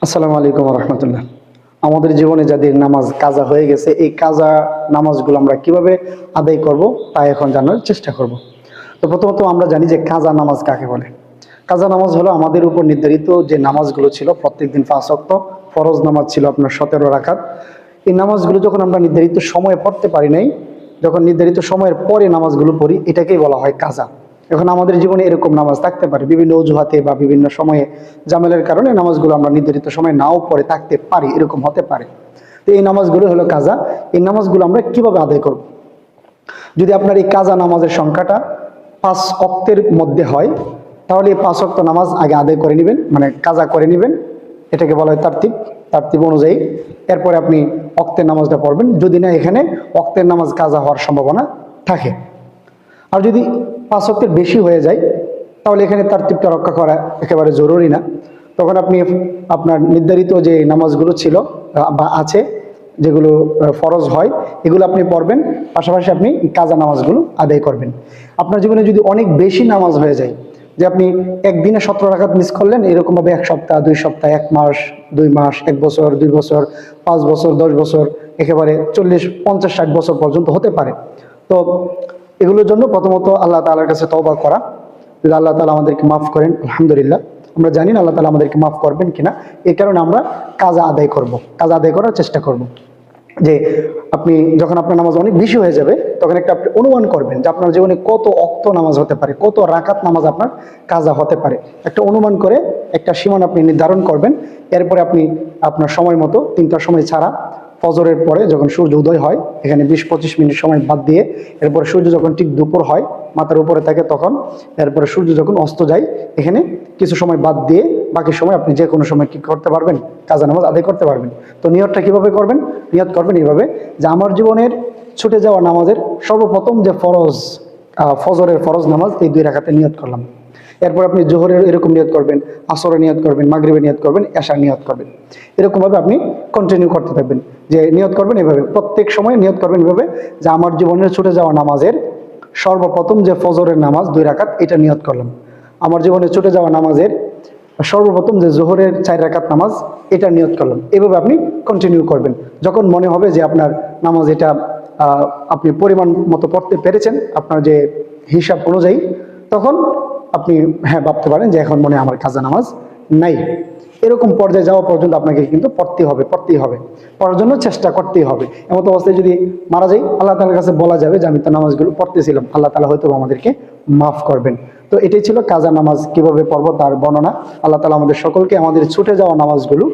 আসসালামু আলাইকুম রহমতুল্লাহ। আমাদের জীবনে যাদের নামাজ কাজা হয়ে গেছে, এই কাজা নামাজগুলো আমরা কিভাবে আদায় করব তা এখন জানার চেষ্টা করব। তো প্রথমত আমরা জানি যে কাজা নামাজ কাকে বলে। কাজা নামাজ হলো আমাদের উপর নির্ধারিত যে নামাজগুলো ছিল, প্রত্যেকদিন 5 ওয়াক্ত ফরজ নামাজ ছিল আপনার 17 রাকাত। এই নামাজগুলো যখন আমরা নির্ধারিত সময়ে পড়তে পারি নাই, যখন নির্ধারিত সময়ের পরে নামাজগুলো পড়ি, এটাকেই বলা হয় কাজা। এখন আমাদের জীবনে এরকম নামাজ থাকতে পারে, বিভিন্ন অজুহাতে বা বিভিন্ন সময়ে জামেলের কারণে নামাজগুলো আমরা নির্ধারিত সময় নাও পড়ে থাকতে পারি, এরকম হতে পারে। তো এই নামাজগুলো হলো কাজা। এই নামাজগুলো আমরা কিভাবে আদায় করব? যদি আপনার এই কাজা নামাজের সংখ্যাটা 5 ওয়াক্তের মধ্যে হয়, তাহলে এই 5 ওয়াক্ত নামাজ আগে আদায় করে নেবেন, মানে কাজা করে নেবেন। এটাকে বলা হয় তারতিব অনুযায়ী। এরপরে আপনি ওয়াক্তের নামাজটা পড়বেন, যদি না এখানে ওয়াক্তের নামাজ কাজা হওয়ার সম্ভাবনা থাকে। আর যদি 5 ওয়াক্তের বেশি হয়ে যায়, তাহলে এখানে তারতিবটা রক্ষা করা একেবারে জরুরি না। তখন আপনি আপনার নির্ধারিত যে নামাজগুলো ছিল বা আছে, যেগুলো ফরজ হয়, এগুলো আপনি পড়বেন, পাশাপাশি আপনি কাজা নামাজগুলো আদায় করবেন। আপনার জীবনে যদি অনেক বেশি নামাজ হয়ে যায়, যে আপনি একদিনে 17 রাকাত মিস করলেন, এরকমভাবে 1 সপ্তাহ, 2 সপ্তাহ, 1 মাস, 2 মাস, 1 বছর, 2 বছর, 5 বছর, 10 বছর, একেবারে 40, 50, 60 বছর পর্যন্ত হতে পারে। তো এগুলোর জন্য প্রথমত আল্লাহ তাআলার কাছে তওবা করা। যদি আল্লাহ তাআলা আমাদেরকে মাফ করেন, আলহামদুলিল্লাহ। আমরা জানি না আল্লাহ তাআলা আমাদেরকে মাফ করবেন কিনা, এই কারণে আমরা কাজা আদায় করব, কাজা আদায় করার চেষ্টা করব। যে আপনি যখন আপনার নামাজ অনেক বেশি হয়ে যাবে, তখন একটা আপনি অনুমান করবেন যে আপনার জীবনে কত ওয়াক্ত নামাজ হতে পারে, কত রাকাত নামাজ আপনার কাজা হতে পারে। একটা অনুমান করে একটা সীমানা আপনি নির্ধারণ করবেন। এরপরে আপনি আপনার সময় মতো 3টার সময় ছাড়া, ফজরের পরে যখন সূর্য উদয় হয়, এখানে 20-25 মিনিট সময় বাদ দিয়ে, এরপরে সূর্য যখন ঠিক দুপুর হয়, মাথার উপরে থাকে তখন, এরপরে সূর্য যখন অস্ত যায়, এখানে কিছু সময় বাদ দিয়ে বাকি সময় আপনি যে কোনো সময় কি করতে পারবেন, কাজা নামাজ আদায় করতে পারবেন। তো নিয়তটা কিভাবে করবেন? নিয়ত করবেন এইভাবে যে আমার জীবনের ছুটে যাওয়া নামাজের সর্বপ্রথম যে ফরজ, ফজরের ফরজ নামাজ, এই 2 রাকাতে নিয়ত করলাম। এরপর আপনি জোহরের এরকম নিয়ত করবেন, আসরের নিয়ত করবেন, মাগরিবের নিয়ত করবেন, এশার নিয়ত করবেন। এরকমভাবে আপনি কন্টিনিউ করতে থাকবেন, যে নিয়ত করবেন এভাবে, প্রত্যেক সময় নিয়ত করবেন এভাবে যে আমার জীবনের ছুটে যাওয়া নামাজের সর্বপ্রথম যে ফজরের নামাজ 2 রাকাত, এটা নিয়ত করলাম। আমার জীবনে ছুটে যাওয়া নামাজের সর্বপ্রথম যে জোহরের 4 রাকাত নামাজ, এটা নিয়ত করলাম। এভাবে আপনি কন্টিনিউ করবেন। যখন মনে হবে যে আপনার নামাজ এটা আপনি পরিমাণ মতো পড়তে পেরেছেন, আপনার যে হিসাব অনুযায়ী, তখন আপনি ভাবতে পারেন যে এখন মনে আমার কাজা নামাজ নাই। এরকম পর্যায়ে যাওয়া পর্যন্ত আপনাকে কিন্তু পড়তেই হবে, পড়ার জন্য চেষ্টা করতেই হবে। এমন অবস্থায় যদি মারা যাই, আল্লাহ তাআলার কাছে বলা যাবে যে আমি তো নামাজগুলো পড়তেছিলাম, আল্লাহ তাআলা হয়তো আমাদেরকে মাফ করবেন। তো এটাই ছিল কাজা নামাজ কিভাবে পড়বো তার বর্ণনা। আল্লাহ তাআলা আমাদের সকলকে আমাদের ছুটে যাওয়া নামাজগুলো